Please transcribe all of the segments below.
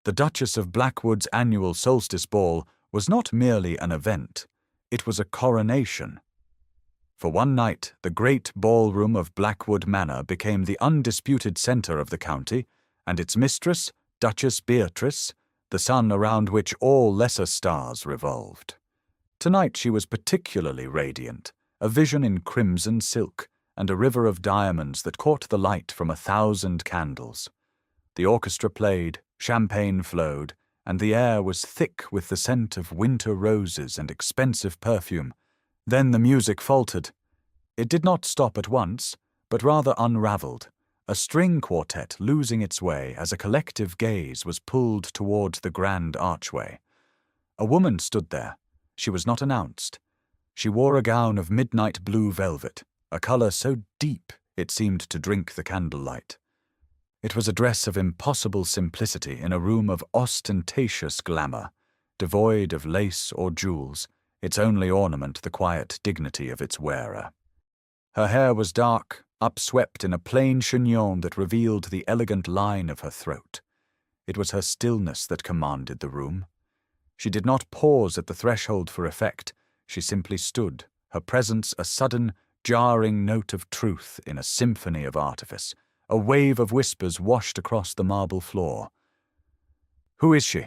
The Duchess of Blackwood's annual solstice ball was not merely an event, it was a coronation. For one night, the great ballroom of Blackwood Manor became the undisputed centre of the county, and its mistress, Duchess Beatrice, the sun around which all lesser stars revolved. Tonight she was particularly radiant, a vision in crimson silk, and a river of diamonds that caught the light from 1,000 candles. The orchestra played, champagne flowed, and the air was thick with the scent of winter roses and expensive perfume. Then the music faltered. It did not stop at once, but rather unraveled, a string quartet losing its way as a collective gaze was pulled towards the grand archway. A woman stood there. She was not announced. She wore a gown of midnight blue velvet, a colour so deep it seemed to drink the candlelight. It was a dress of impossible simplicity in a room of ostentatious glamour, devoid of lace or jewels, its only ornament the quiet dignity of its wearer. Her hair was dark, upswept in a plain chignon that revealed the elegant line of her throat. It was her stillness that commanded the room. She did not pause at the threshold for effect. She simply stood, her presence a sudden, jarring note of truth in a symphony of artifice. A wave of whispers washed across the marble floor. "Who is she?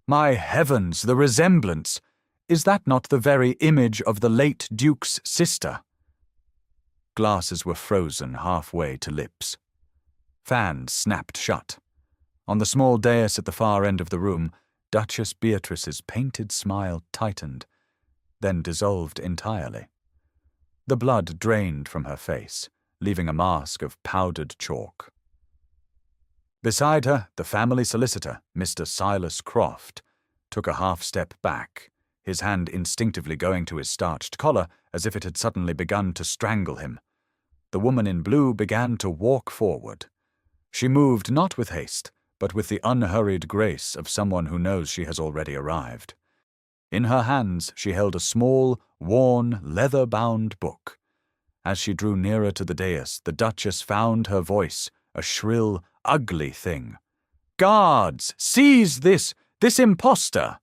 My heavens, the resemblance! Is that not the very image of the late Duke's sister?" Glasses were frozen halfway to lips. Fans snapped shut. On the small dais at the far end of the room, Duchess Beatrice's painted smile tightened, then dissolved entirely. The blood drained from her face, leaving a mask of powdered chalk. Beside her, the family solicitor, Mr. Silas Croft, took a half-step back, his hand instinctively going to his starched collar as if it had suddenly begun to strangle him. The woman in blue began to walk forward. She moved not with haste, but with the unhurried grace of someone who knows she has already arrived. In her hands she held a small, worn, leather-bound book. As she drew nearer to the dais, the Duchess found her voice, a shrill, ugly thing. "Guards! Seize this impostor!"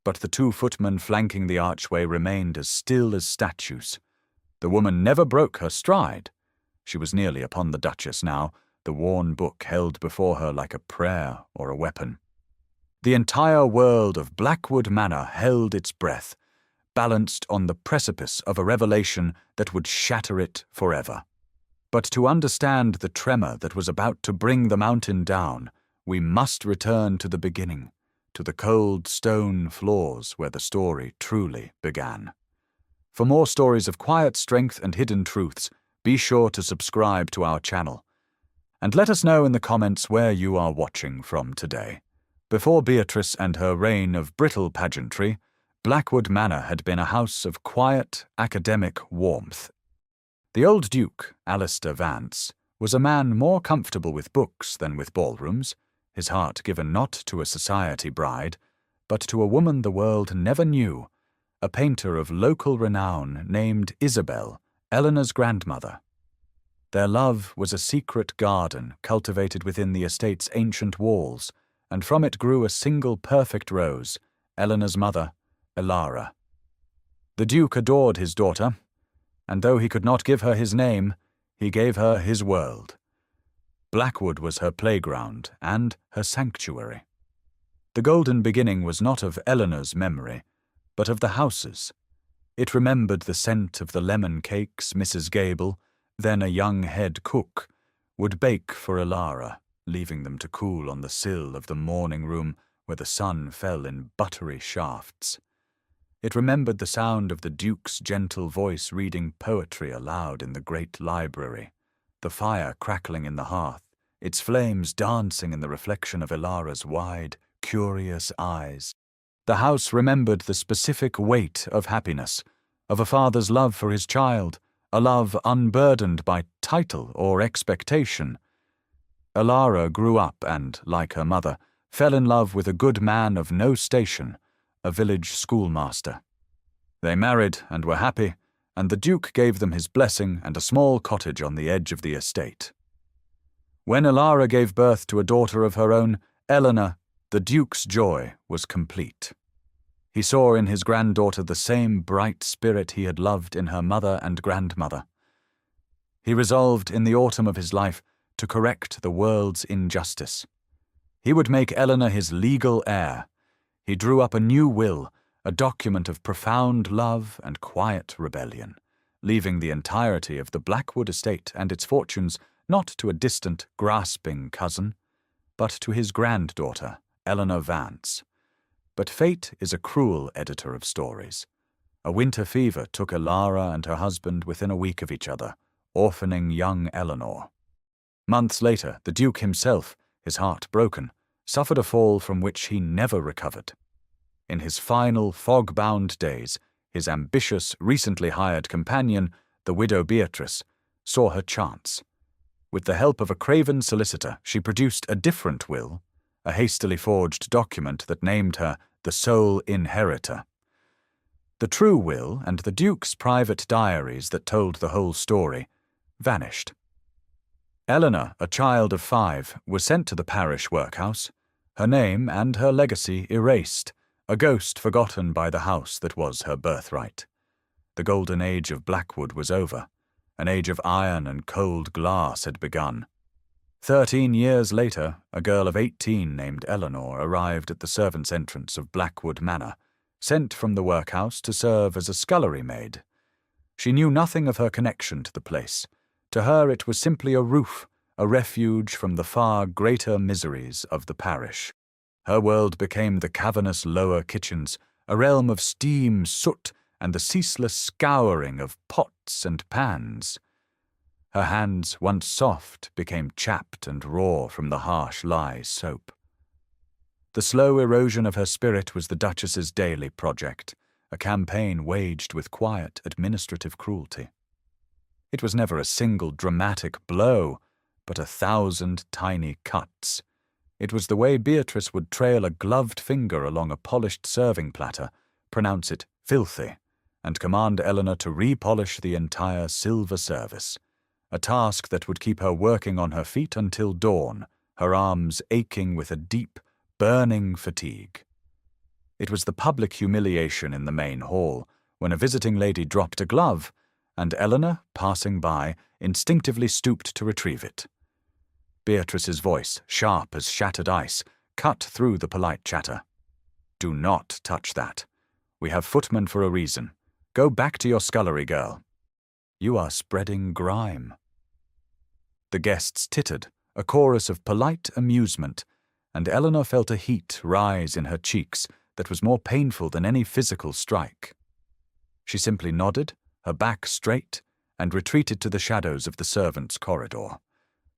But the 2 footmen flanking the archway remained as still as statues. The woman never broke her stride. She was nearly upon the Duchess now, the worn book held before her like a prayer or a weapon. The entire world of Blackwood Manor held its breath, balanced on the precipice of a revelation that would shatter it forever. But to understand the tremor that was about to bring the mountain down, we must return to the beginning, to the cold stone floors where the story truly began. For more stories of quiet strength and hidden truths, be sure to subscribe to our channel. And let us know in the comments where you are watching from today. Before Beatrice and her reign of brittle pageantry, Blackwood Manor had been a house of quiet, academic warmth. The old Duke, Alistair Vance, was a man more comfortable with books than with ballrooms, his heart given not to a society bride, but to a woman the world never knew, a painter of local renown named Isabel, Eleanor's grandmother. Their love was a secret garden cultivated within the estate's ancient walls, and from it grew a single perfect rose, Eleanor's mother, Elara. The Duke adored his daughter, and though he could not give her his name, he gave her his world. Blackwood was her playground and her sanctuary. The golden beginning was not of Eleanor's memory, but of the house's. It remembered the scent of the lemon cakes Mrs. Gable, then a young head cook, would bake for Elara, leaving them to cool on the sill of the morning room where the sun fell in buttery shafts. It remembered the sound of the Duke's gentle voice reading poetry aloud in the great library, the fire crackling in the hearth, its flames dancing in the reflection of Elara's wide, curious eyes. The house remembered the specific weight of happiness, of a father's love for his child, a love unburdened by title or expectation. Elara grew up and, like her mother, fell in love with a good man of no station, a village schoolmaster. They married and were happy, and the Duke gave them his blessing and a small cottage on the edge of the estate. When Elara gave birth to a daughter of her own, Eleanor, The Duke's joy was complete. He saw in his granddaughter the same bright spirit he had loved in her mother and grandmother. He resolved in the autumn of his life to correct the world's injustice. He would make Eleanor his legal heir. He drew up a new will, a document of profound love and quiet rebellion, leaving the entirety of the Blackwood estate and its fortunes not to a distant, grasping cousin, but to his granddaughter, Eleanor Vance. But fate is a cruel editor of stories. A winter fever took Elara and her husband within a week of each other, orphaning young Eleanor. Months later, the Duke himself, his heart broken, suffered a fall from which he never recovered. In his final, fog-bound days, his ambitious, recently hired companion, the widow Beatrice, saw her chance. With the help of a craven solicitor, she produced a different will, a hastily forged document that named her the sole inheritor. The true will and the Duke's private diaries that told the whole story vanished. Eleanor, a child of 5, was sent to the parish workhouse, her name and her legacy erased, a ghost forgotten by the house that was her birthright. The golden age of Blackwood was over. An age of iron and cold glass had begun. 13 years later, a girl of 18 named Eleanor arrived at the servants' entrance of Blackwood Manor, sent from the workhouse to serve as a scullery maid. She knew nothing of her connection to the place. To her it was simply a roof, a refuge from the far greater miseries of the parish. Her world became the cavernous lower kitchens, a realm of steam, soot, and the ceaseless scouring of pots and pans. Her hands, once soft, became chapped and raw from the harsh lye soap. The slow erosion of her spirit was the Duchess's daily project, a campaign waged with quiet administrative cruelty. It was never a single dramatic blow, but 1,000 tiny cuts. It was the way Beatrice would trail a gloved finger along a polished serving platter, pronounce it filthy, and command Eleanor to repolish the entire silver service, a task that would keep her working on her feet until dawn, her arms aching with a deep, burning fatigue. It was the public humiliation in the main hall, when a visiting lady dropped a glove, and Eleanor, passing by, instinctively stooped to retrieve it. Beatrice's voice, sharp as shattered ice, cut through the polite chatter. "Do not touch that. We have footmen for a reason. Go back to your scullery, girl. You are spreading grime." The guests tittered, a chorus of polite amusement, and Eleanor felt a heat rise in her cheeks that was more painful than any physical strike. She simply nodded, her back straight, and retreated to the shadows of the servants' corridor.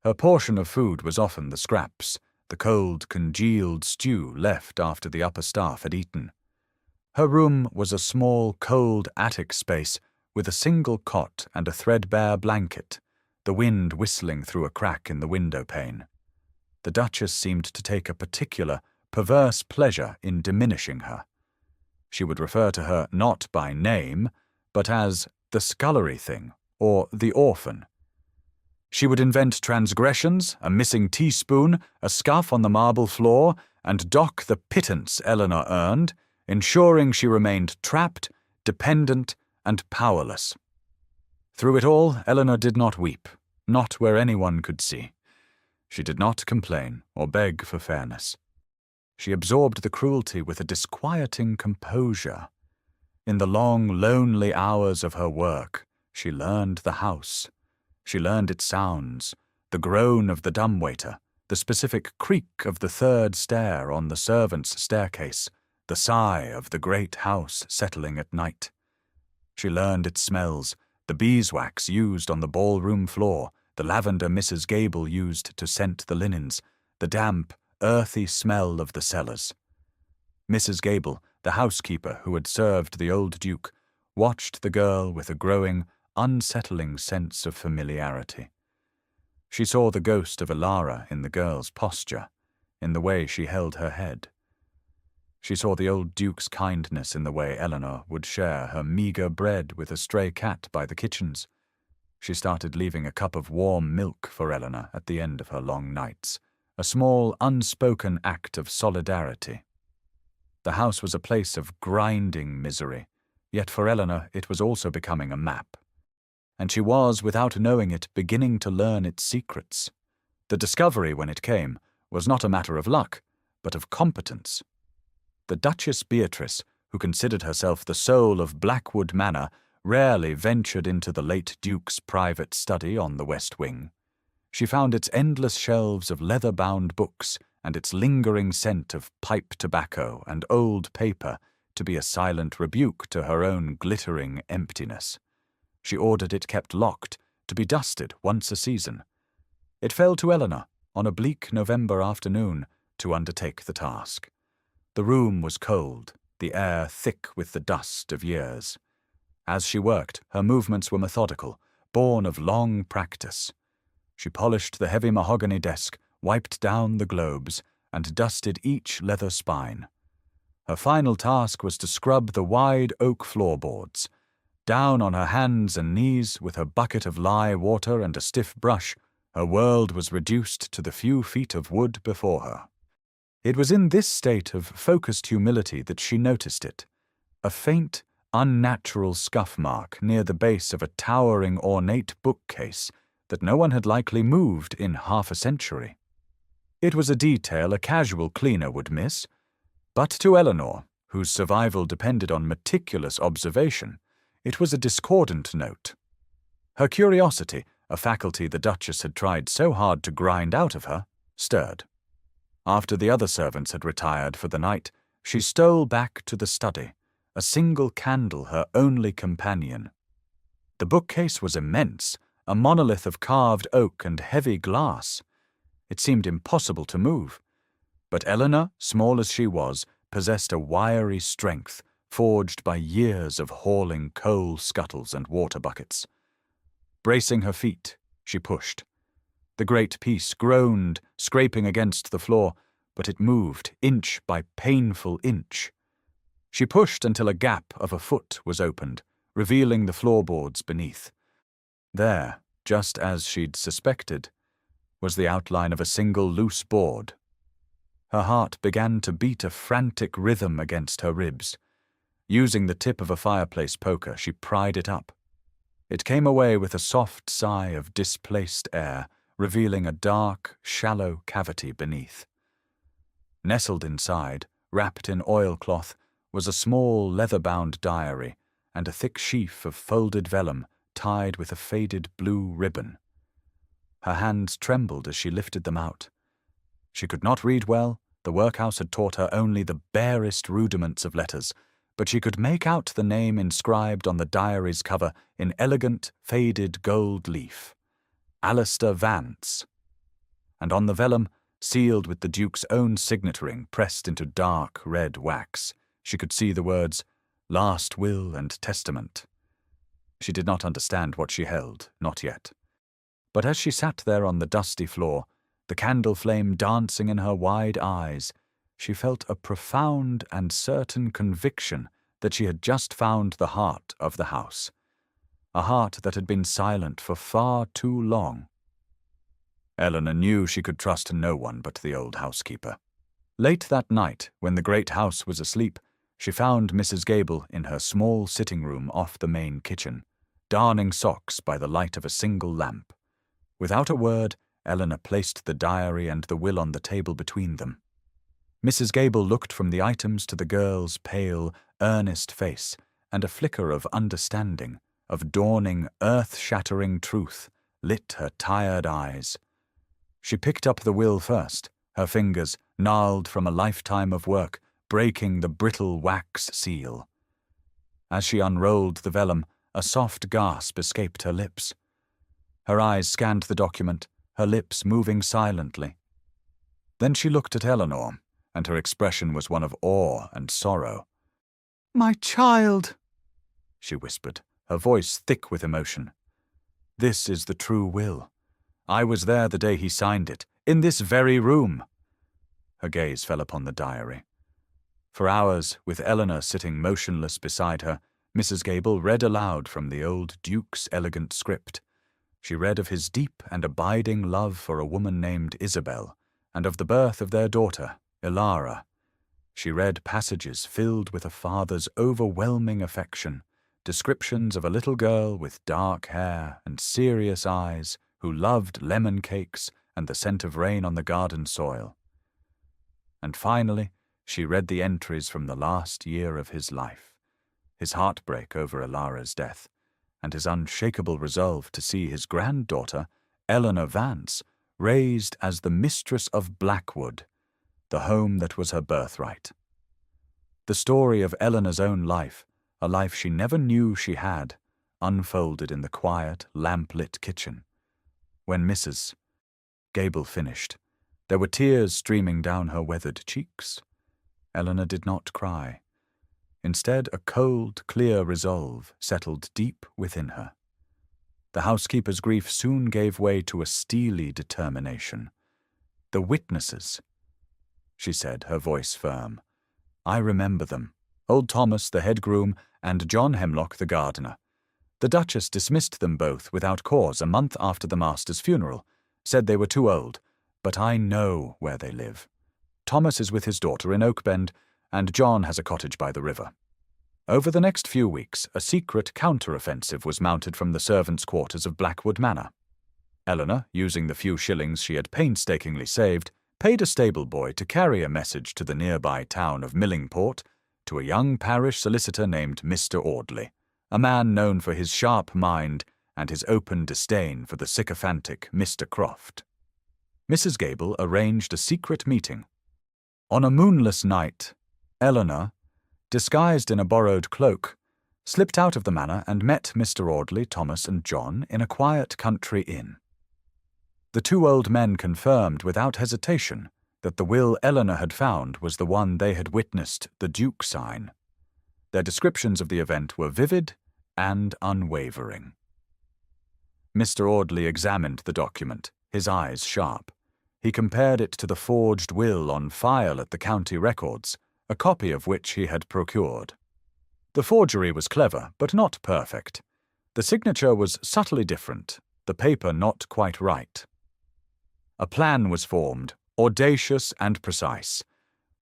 Her portion of food was often the scraps, the cold, congealed stew left after the upper staff had eaten. Her room was a small, cold attic space with a single cot and a threadbare blanket, the wind whistling through a crack in the window pane. The Duchess seemed to take a particular, perverse pleasure in diminishing her. She would refer to her not by name, but as the scullery thing, or the orphan. She would invent transgressions, a missing teaspoon, a scuff on the marble floor, and dock the pittance Eleanor earned, ensuring she remained trapped, dependent, and powerless. Through it all, Eleanor did not weep, not where anyone could see. She did not complain or beg for fairness. She absorbed the cruelty with a disquieting composure. In the long, lonely hours of her work, she learned the house. She learned its sounds, the groan of the dumbwaiter, the specific creak of the third stair on the servants' staircase, the sigh of the great house settling at night. She learned its smells, the beeswax used on the ballroom floor, the lavender Mrs. Gable used to scent the linens, the damp, earthy smell of the cellars. Mrs. Gable, the housekeeper who had served the old Duke, watched the girl with a growing, unsettling sense of familiarity. She saw the ghost of Elara in the girl's posture, in the way she held her head. She saw the old Duke's kindness in the way Eleanor would share her meagre bread with a stray cat by the kitchens. She started leaving a cup of warm milk for Eleanor at the end of her long nights, a small, unspoken act of solidarity. The house was a place of grinding misery, yet for Eleanor it was also becoming a map. And she was, without knowing it, beginning to learn its secrets. The discovery, when it came, was not a matter of luck, but of competence. The Duchess Beatrice, who considered herself the soul of Blackwood Manor, rarely ventured into the late Duke's private study on the west wing. She found its endless shelves of leather-bound books and its lingering scent of pipe tobacco and old paper to be a silent rebuke to her own glittering emptiness. She ordered it kept locked, to be dusted once a season. It fell to Eleanor, on a bleak November afternoon, to undertake the task. The room was cold, the air thick with the dust of years. As she worked, her movements were methodical, born of long practice. She polished the heavy mahogany desk, wiped down the globes, and dusted each leather spine. Her final task was to scrub the wide oak floorboards. Down on her hands and knees, with her bucket of lye water and a stiff brush, her world was reduced to the few feet of wood before her. It was in this state of focused humility that she noticed it, a faint, unnatural scuff mark near the base of a towering, ornate bookcase that no one had likely moved in half a century. It was a detail a casual cleaner would miss, but to Eleanor, whose survival depended on meticulous observation, it was a discordant note. Her curiosity, a faculty the Duchess had tried so hard to grind out of her, stirred. After the other servants had retired for the night, she stole back to the study, a single candle her only companion. The bookcase was immense, a monolith of carved oak and heavy glass. It seemed impossible to move. But Eleanor, small as she was, possessed a wiry strength forged by years of hauling coal scuttles and water buckets. Bracing her feet, she pushed. The great piece groaned, scraping against the floor, but it moved inch by painful inch. She pushed until a gap of a foot was opened, revealing the floorboards beneath. There, just as she'd suspected, was the outline of a single loose board. Her heart began to beat a frantic rhythm against her ribs. Using the tip of a fireplace poker, she pried it up. It came away with a soft sigh of displaced air, revealing a dark, shallow cavity beneath. Nestled inside, wrapped in oilcloth, was a small leather-bound diary and a thick sheaf of folded vellum tied with a faded blue ribbon. Her hands trembled as she lifted them out. She could not read well, the workhouse had taught her only the barest rudiments of letters, but she could make out the name inscribed on the diary's cover in elegant, faded gold leaf. Alistair Vance. And on the vellum, sealed with the Duke's own signet ring pressed into dark red wax, she could see the words, "Last Will and Testament." She did not understand what she held, not yet. But as she sat there on the dusty floor, the candle flame dancing in her wide eyes, she felt a profound and certain conviction that she had just found the heart of the house, a heart that had been silent for far too long. Eleanor knew she could trust no one but the old housekeeper. Late that night, when the great house was asleep, she found Mrs. Gable in her small sitting room off the main kitchen, darning socks by the light of a single lamp. Without a word, Eleanor placed the diary and the will on the table between them. Mrs. Gable looked from the items to the girl's pale, earnest face, and a flicker of understanding, of dawning, earth-shattering truth, lit her tired eyes. She picked up the will first, her fingers, gnarled from a lifetime of work, breaking the brittle wax seal. As she unrolled the vellum, a soft gasp escaped her lips. Her eyes scanned the document, her lips moving silently. Then she looked at Eleanor, and her expression was one of awe and sorrow. "My child," she whispered, her voice thick with emotion. "This is the true will. I was there the day he signed it, in this very room." Her gaze fell upon the diary. For hours, with Eleanor sitting motionless beside her, Mrs. Gable read aloud from the old Duke's elegant script. She read of his deep and abiding love for a woman named Isabel, and of the birth of their daughter, Ilara. She read passages filled with a father's overwhelming affection, descriptions of a little girl with dark hair and serious eyes who loved lemon cakes and the scent of rain on the garden soil. And finally, she read the entries from the last year of his life, his heartbreak over Ilara's death, and his unshakable resolve to see his granddaughter, Eleanor Vance, raised as the mistress of Blackwood, the home that was her birthright. The story of Eleanor's own life, a life she never knew she had, unfolded in the quiet, lamp-lit kitchen. When Mrs. Gable finished, there were tears streaming down her weathered cheeks. Eleanor did not cry. Instead, a cold, clear resolve settled deep within her. The housekeeper's grief soon gave way to a steely determination. "The witnesses," she said, her voice firm. "I remember them. Old Thomas, the head groom, and John Hemlock, the gardener. The Duchess dismissed them both without cause a month after the master's funeral, said they were too old, but I know where they live. Thomas is with his daughter in Oakbend, and John has a cottage by the river." Over the next few weeks, a secret counter-offensive was mounted from the servants' quarters of Blackwood Manor. Eleanor, using the few shillings she had painstakingly saved, paid a stable boy to carry a message to the nearby town of Millingport to a young parish solicitor named Mr. Audley, a man known for his sharp mind and his open disdain for the sycophantic Mr. Croft. Mrs. Gable arranged a secret meeting. On a moonless night, Eleanor, disguised in a borrowed cloak, slipped out of the manor and met Mr. Audley, Thomas, and John in a quiet country inn. The two old men confirmed without hesitation that the will Eleanor had found was the one they had witnessed the Duke sign. Their descriptions of the event were vivid and unwavering. Mr. Audley examined the document, his eyes sharp. He compared it to the forged will on file at the county records, a copy of which he had procured. The forgery was clever, but not perfect. The signature was subtly different, the paper not quite right. A plan was formed, audacious and precise.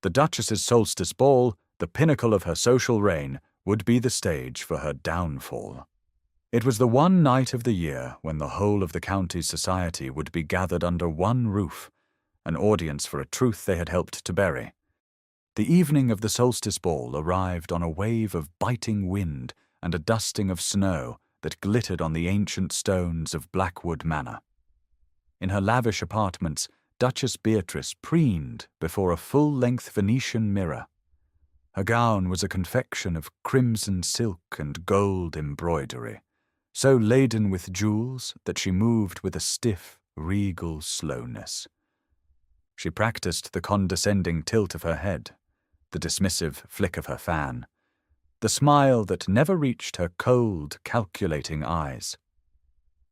The Duchess's solstice ball, the pinnacle of her social reign, would be the stage for her downfall. It was the one night of the year when the whole of the county's society would be gathered under one roof, an audience for a truth they had helped to bury. The evening of the solstice ball arrived on a wave of biting wind and a dusting of snow that glittered on the ancient stones of Blackwood Manor. In her lavish apartments, Duchess Beatrice preened before a full-length Venetian mirror. Her gown was a confection of crimson silk and gold embroidery, so laden with jewels that she moved with a stiff, regal slowness. She practiced the condescending tilt of her head, the dismissive flick of her fan, the smile that never reached her cold, calculating eyes.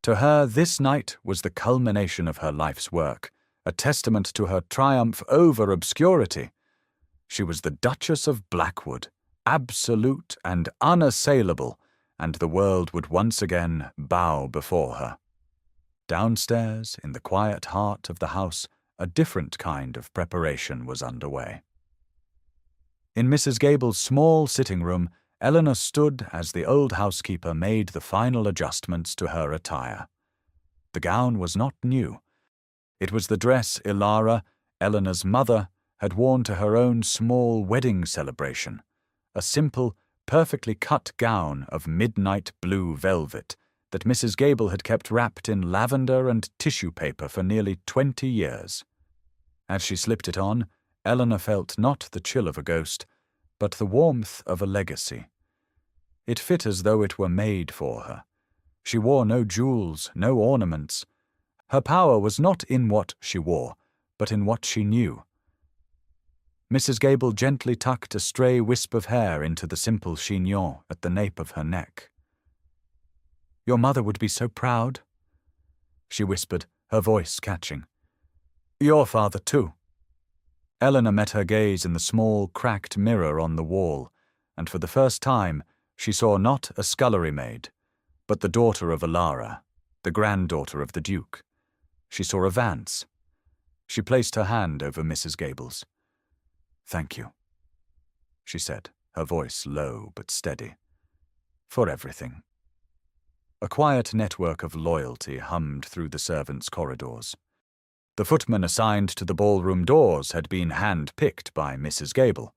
To her, this night was the culmination of her life's work, a testament to her triumph over obscurity. She was the Duchess of Blackwood, absolute and unassailable, and the world would once again bow before her. Downstairs, in the quiet heart of the house, a different kind of preparation was underway. In Mrs. Gable's small sitting room, Eleanor stood as the old housekeeper made the final adjustments to her attire. The gown was not new. It was the dress Ilara, Eleanor's mother, had worn to her own small wedding celebration, a simple, perfectly cut gown of midnight blue velvet that Mrs. Gable had kept wrapped in lavender and tissue paper for nearly 20 years. As she slipped it on, Eleanor felt not the chill of a ghost, but the warmth of a legacy. It fit as though it were made for her. She wore no jewels, no ornaments. Her power was not in what she wore, but in what she knew. Mrs. Gable gently tucked a stray wisp of hair into the simple chignon at the nape of her neck. "Your mother would be so proud," she whispered, her voice catching. "Your father, too." Eleanor met her gaze in the small, cracked mirror on the wall, and for the first time she saw not a scullery maid, but the daughter of Ilara, the granddaughter of the Duke. She saw a Vance. She placed her hand over Mrs. Gable's. "Thank you," she said, her voice low but steady. "For everything." A quiet network of loyalty hummed through the servants' corridors. The footman assigned to the ballroom doors had been hand-picked by Mrs. Gable.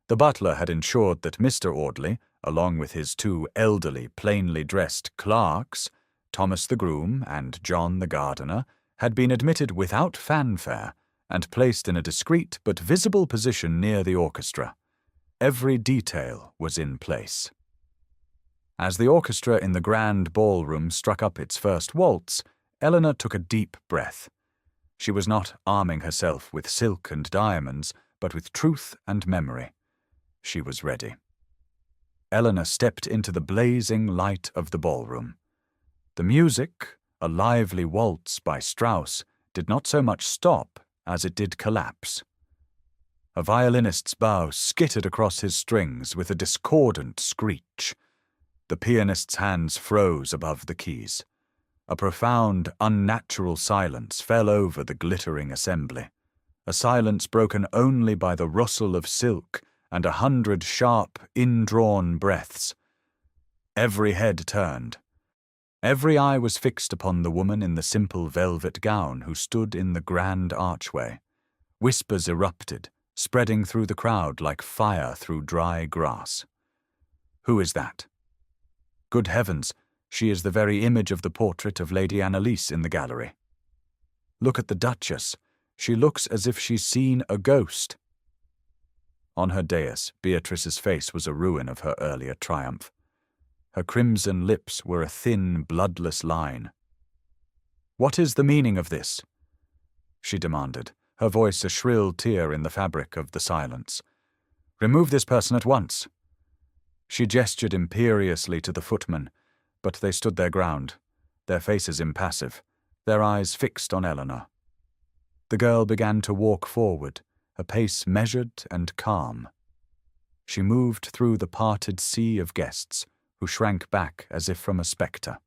The butler had ensured that Mr. Audley, along with his two elderly, plainly dressed clerks, Thomas the groom and John the gardener, had been admitted without fanfare and placed in a discreet but visible position near the orchestra. Every detail was in place. As the orchestra in the grand ballroom struck up its first waltz, Eleanor took a deep breath. She was not arming herself with silk and diamonds, but with truth and memory. She was ready. Eleanor stepped into the blazing light of the ballroom. The music, a lively waltz by Strauss, did not so much stop as it did collapse. A violinist's bow skittered across his strings with a discordant screech. The pianist's hands froze above the keys. A profound, unnatural silence fell over the glittering assembly, a silence broken only by the rustle of silk and 100 sharp, indrawn breaths. Every head turned. Every eye was fixed upon the woman in the simple velvet gown who stood in the grand archway. Whispers erupted, spreading through the crowd like fire through dry grass. "Who is that?" "Good heavens, she is the very image of the portrait of Lady Annalise in the gallery." "Look at the Duchess. She looks as if she's seen a ghost." On her dais, Beatrice's face was a ruin of her earlier triumph. Her crimson lips were a thin, bloodless line. "What is the meaning of this?" she demanded, her voice a shrill tear in the fabric of the silence. "Remove this person at once." She gestured imperiously to the footmen, but they stood their ground, their faces impassive, their eyes fixed on Eleanor. The girl began to walk forward, her pace measured and calm. She moved through the parted sea of guests, who shrank back as if from a spectre.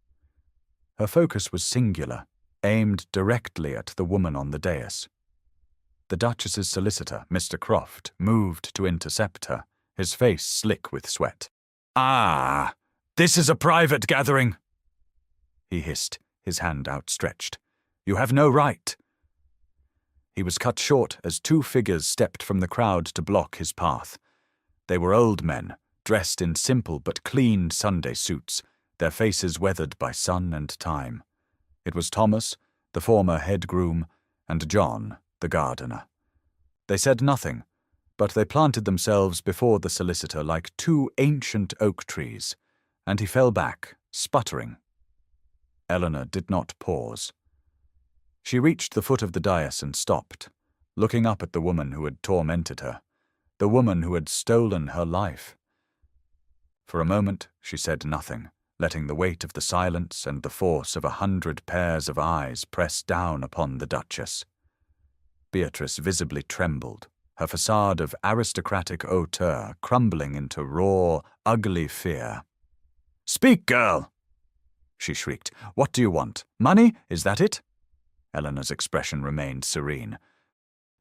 Her focus was singular, aimed directly at the woman on the dais. The Duchess's solicitor, Mr. Croft, moved to intercept her, his face slick with sweat. "Ah, this is a private gathering," he hissed, his hand outstretched. "You have no right." He was cut short as two figures stepped from the crowd to block his path. They were old men, dressed in simple but clean Sunday suits, their faces weathered by sun and time. It was Thomas, the former head groom, and John, the gardener. They said nothing, but they planted themselves before the solicitor like two ancient oak trees, and he fell back, sputtering. Eleanor did not pause. She reached the foot of the dais and stopped, looking up at the woman who had tormented her, the woman who had stolen her life. For a moment she said nothing, letting the weight of the silence and the force of 100 pairs of eyes press down upon the Duchess. Beatrice visibly trembled, her facade of aristocratic hauteur crumbling into raw, ugly fear. "Speak, girl!" she shrieked. "What do you want? Money? Is that it?" Eleanor's expression remained serene.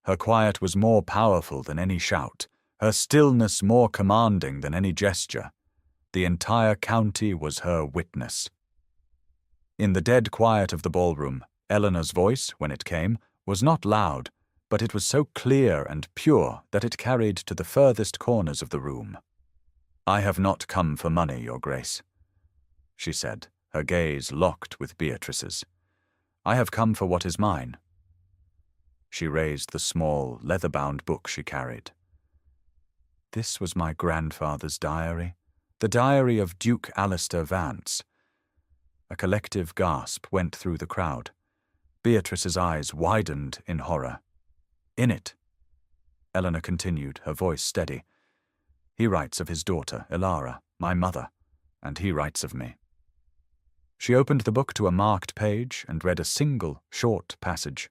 Her quiet was more powerful than any shout, her stillness more commanding than any gesture. The entire county was her witness. In the dead quiet of the ballroom, Eleanor's voice, when it came, was not loud, but it was so clear and pure that it carried to the furthest corners of the room. "I have not come for money, Your Grace," she said, her gaze locked with Beatrice's. "I have come for what is mine." She raised the small, leather-bound book she carried. "This was my grandfather's diary, the diary of Duke Alistair Vance." A collective gasp went through the crowd. Beatrice's eyes widened in horror. "In it," Eleanor continued, her voice steady, "he writes of his daughter, Ilara, my mother, and he writes of me." She opened the book to a marked page and read a single, short passage.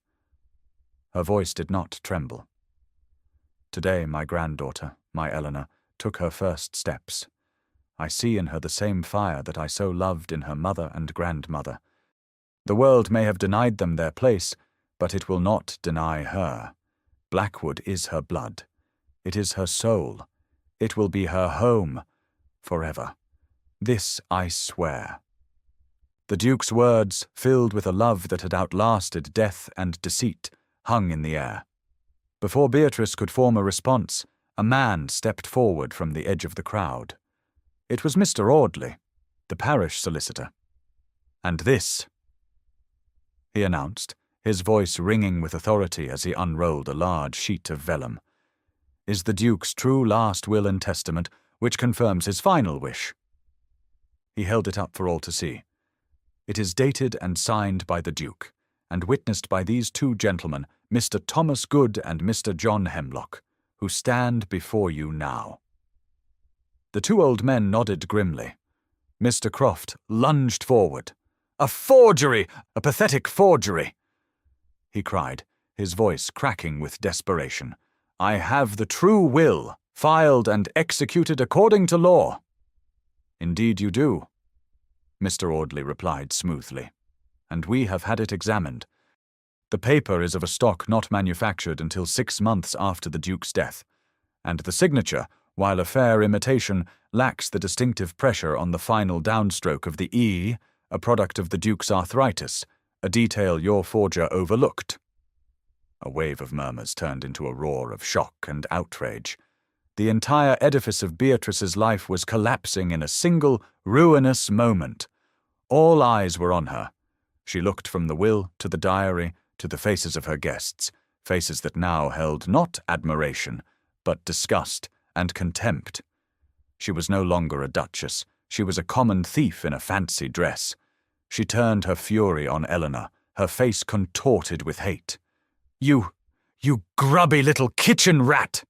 Her voice did not tremble. "Today my granddaughter, my Eleanor, took her first steps. I see in her the same fire that I so loved in her mother and grandmother. The world may have denied them their place, but it will not deny her. Blackwood is her blood. It is her soul. It will be her home forever. This I swear." The Duke's words, filled with a love that had outlasted death and deceit, hung in the air. Before Beatrice could form a response, a man stepped forward from the edge of the crowd. It was Mr. Audley, the parish solicitor. "And this," he announced, his voice ringing with authority as he unrolled a large sheet of vellum, "is the Duke's true last will and testament, which confirms his final wish." He held it up for all to see. "It is dated and signed by the Duke, and witnessed by these two gentlemen, Mr. Thomas Good and Mr. John Hemlock, who stand before you now." The two old men nodded grimly. Mr. Croft lunged forward. "A forgery! A pathetic forgery!" he cried, his voice cracking with desperation. "I have the true will, filed and executed according to law." "Indeed you do," Mr. Audley replied smoothly, "and we have had it examined. The paper is of a stock not manufactured until 6 months after the Duke's death, and the signature, while a fair imitation, lacks the distinctive pressure on the final downstroke of the E, a product of the Duke's arthritis, a detail your forger overlooked." A wave of murmurs turned into a roar of shock and outrage. The entire edifice of Beatrice's life was collapsing in a single, ruinous moment. All eyes were on her. She looked from the will to the diary to the faces of her guests, faces that now held not admiration, but disgust and contempt. She was no longer a duchess. She was a common thief in a fancy dress. She turned her fury on Eleanor, her face contorted with hate. You grubby little kitchen rat!"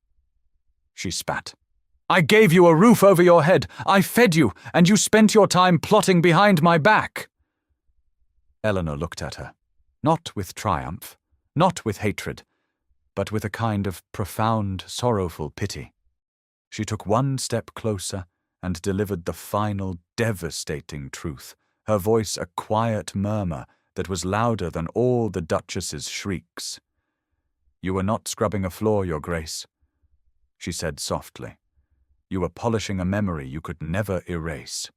she spat. "I gave you a roof over your head. I fed you, and you spent your time plotting behind my back." Eleanor looked at her, not with triumph, not with hatred, but with a kind of profound, sorrowful pity. She took one step closer and delivered the final, devastating truth, her voice a quiet murmur that was louder than all the Duchess's shrieks. "You were not scrubbing a floor, Your Grace," she said softly. "You were polishing a memory you could never erase."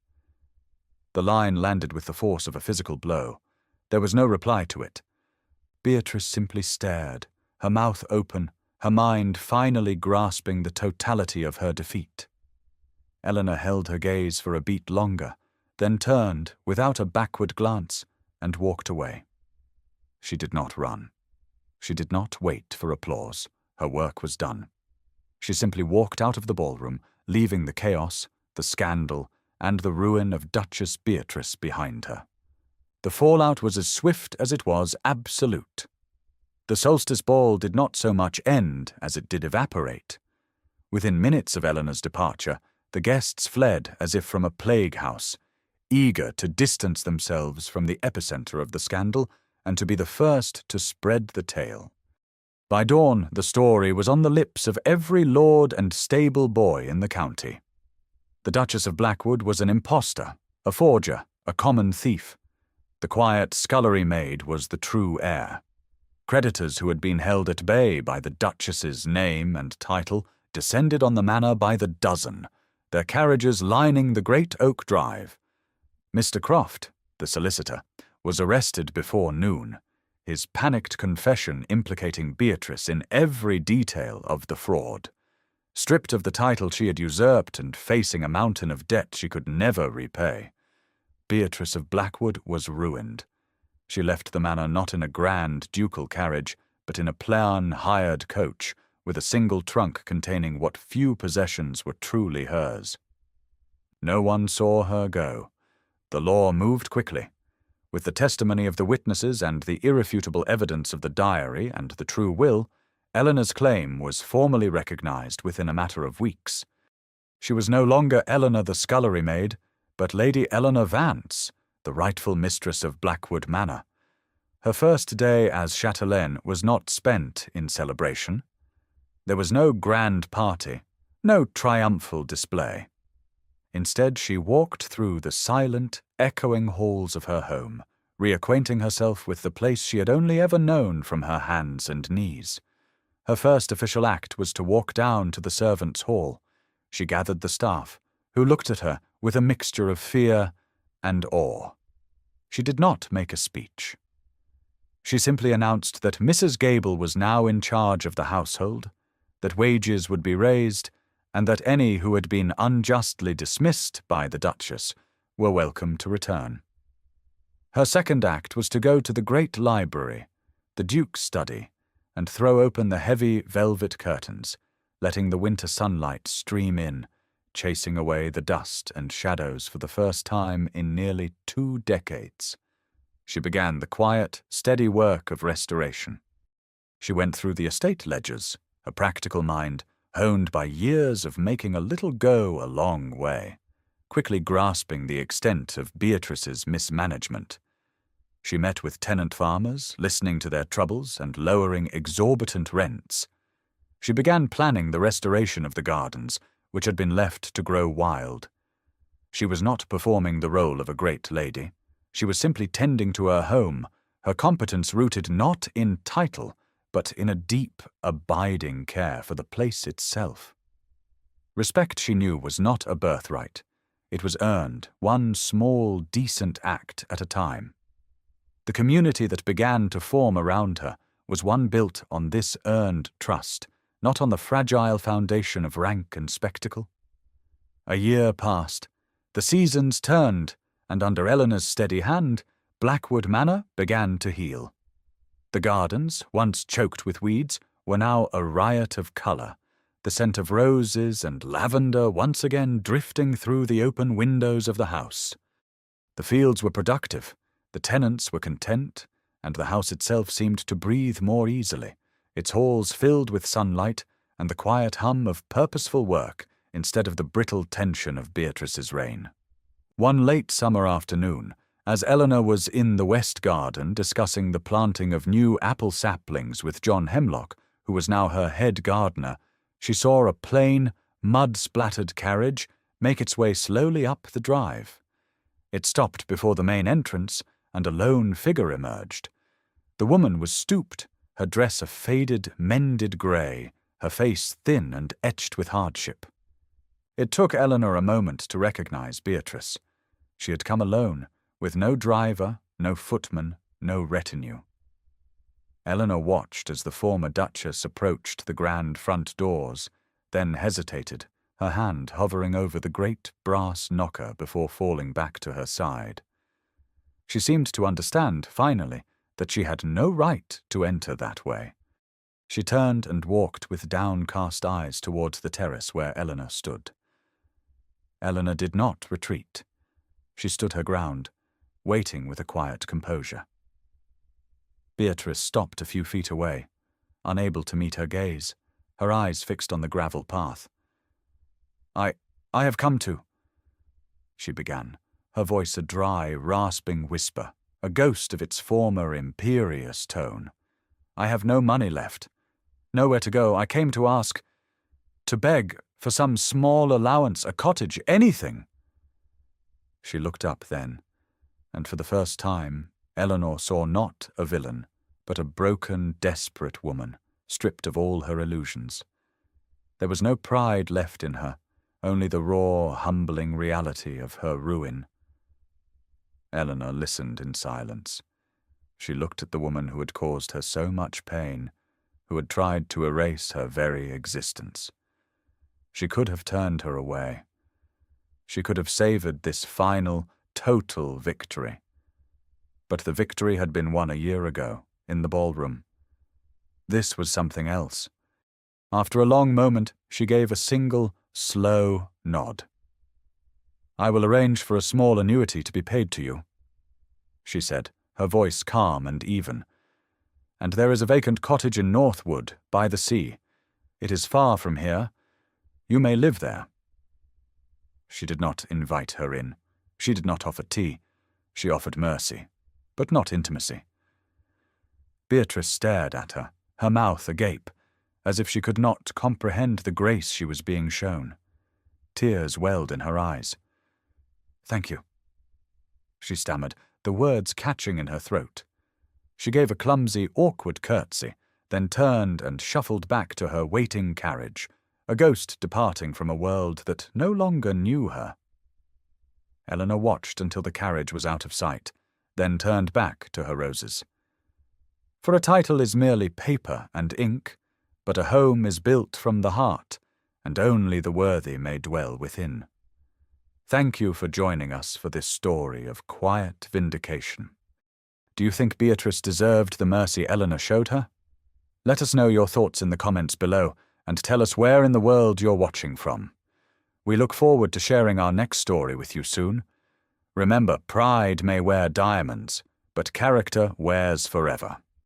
The line landed with the force of a physical blow. There was no reply to it. Beatrice simply stared, her mouth open, her mind finally grasping the totality of her defeat. Eleanor held her gaze for a beat longer, then turned, without a backward glance, and walked away. She did not run. She did not wait for applause. Her work was done. She simply walked out of the ballroom, leaving the chaos, the scandal, and the ruin of Duchess Beatrice behind her. The fallout was as swift as it was absolute. The solstice ball did not so much end as it did evaporate. Within minutes of Eleanor's departure, the guests fled as if from a plague house, eager to distance themselves from the epicenter of the scandal and to be the first to spread the tale. By dawn, the story was on the lips of every lord and stable boy in the county. The Duchess of Blackwood was an impostor, a forger, a common thief. The quiet scullery maid was the true heir. Creditors who had been held at bay by the Duchess's name and title descended on the manor by the dozen, their carriages lining the great oak drive. Mr. Croft, the solicitor, was arrested before noon, his panicked confession implicating Beatrice in every detail of the fraud. Stripped of the title she had usurped and facing a mountain of debt she could never repay, Beatrice of Blackwood was ruined. She left the manor not in a grand ducal carriage, but in a plain hired coach, with a single trunk containing what few possessions were truly hers. No one saw her go. The law moved quickly. With the testimony of the witnesses and the irrefutable evidence of the diary and the true will, Eleanor's claim was formally recognized within a matter of weeks. She was no longer Eleanor the scullery maid, but Lady Eleanor Vance, the rightful mistress of Blackwood Manor. Her first day as chatelaine was not spent in celebration. There was no grand party, no triumphal display. Instead, she walked through the silent, echoing halls of her home, reacquainting herself with the place she had only ever known from her hands and knees. Her first official act was to walk down to the servants' hall. She gathered the staff, who looked at her with a mixture of fear and awe. She did not make a speech. She simply announced that Mrs. Gable was now in charge of the household, that wages would be raised, and that any who had been unjustly dismissed by the Duchess were welcome to return. Her second act was to go to the great library, the Duke's study, and throw open the heavy velvet curtains, letting the winter sunlight stream in, chasing away the dust and shadows for the first time in nearly 2 decades. She began the quiet, steady work of restoration. She went through the estate ledgers, a practical mind, honed by years of making a little go a long way, quickly grasping the extent of Beatrice's mismanagement. She met with tenant farmers, listening to their troubles and lowering exorbitant rents. She began planning the restoration of the gardens, which had been left to grow wild. She was not performing the role of a great lady. She was simply tending to her home, her competence rooted not in title, but in a deep, abiding care for the place itself. Respect, she knew, was not a birthright. It was earned, one small, decent act at a time. The community that began to form around her was one built on this earned trust, not on the fragile foundation of rank and spectacle. A year passed. The seasons turned, and under Eleanor's steady hand, Blackwood Manor began to heal. The gardens, once choked with weeds, were now a riot of colour, the scent of roses and lavender once again drifting through the open windows of the house. The fields were productive, the tenants were content, and the house itself seemed to breathe more easily, its halls filled with sunlight and the quiet hum of purposeful work instead of the brittle tension of Beatrice's reign. One late summer afternoon, as Eleanor was in the west garden discussing the planting of new apple saplings with John Hemlock, who was now her head gardener, she saw a plain, mud-splattered carriage make its way slowly up the drive. It stopped before the main entrance, and a lone figure emerged. The woman was stooped, her dress a faded, mended grey, her face thin and etched with hardship. It took Eleanor a moment to recognize Beatrice. She had come alone, with no driver, no footman, no retinue. Eleanor watched as the former Duchess approached the grand front doors, then hesitated, her hand hovering over the great brass knocker before falling back to her side. She seemed to understand, finally, that she had no right to enter that way. She turned and walked with downcast eyes towards the terrace where Eleanor stood. Eleanor did not retreat. She stood her ground, waiting with a quiet composure. Beatrice stopped a few feet away, unable to meet her gaze, her eyes fixed on the gravel path. I have come to," she began, her voice a dry, rasping whisper, a ghost of its former imperious tone. "I have no money left. Nowhere to go. I came to ask, to beg for some small allowance, a cottage, anything." She looked up then, and for the first time Eleanor saw not a villain, but a broken, desperate woman, stripped of all her illusions. There was no pride left in her, only the raw, humbling reality of her ruin. Eleanor listened in silence. She looked at the woman who had caused her so much pain, who had tried to erase her very existence. She could have turned her away. She could have savoured this final, total victory. But the victory had been won a year ago, in the ballroom. This was something else. After a long moment, she gave a single, slow nod. "I will arrange for a small annuity to be paid to you," she said, her voice calm and even. "And there is a vacant cottage in Northwood, by the sea. It is far from here. You may live there." She did not invite her in. She did not offer tea. She offered mercy, but not intimacy. Beatrice stared at her, her mouth agape, as if she could not comprehend the grace she was being shown. Tears welled in her eyes. "Thank you," she stammered, the words catching in her throat. She gave a clumsy, awkward curtsy, then turned and shuffled back to her waiting carriage, a ghost departing from a world that no longer knew her. Eleanor watched until the carriage was out of sight, then turned back to her roses. For a title is merely paper and ink, but a home is built from the heart, and only the worthy may dwell within. Thank you for joining us for this story of quiet vindication. Do you think Beatrice deserved the mercy Eleanor showed her? Let us know your thoughts in the comments below, and tell us where in the world you're watching from. We look forward to sharing our next story with you soon. Remember, pride may wear diamonds, but character wears forever.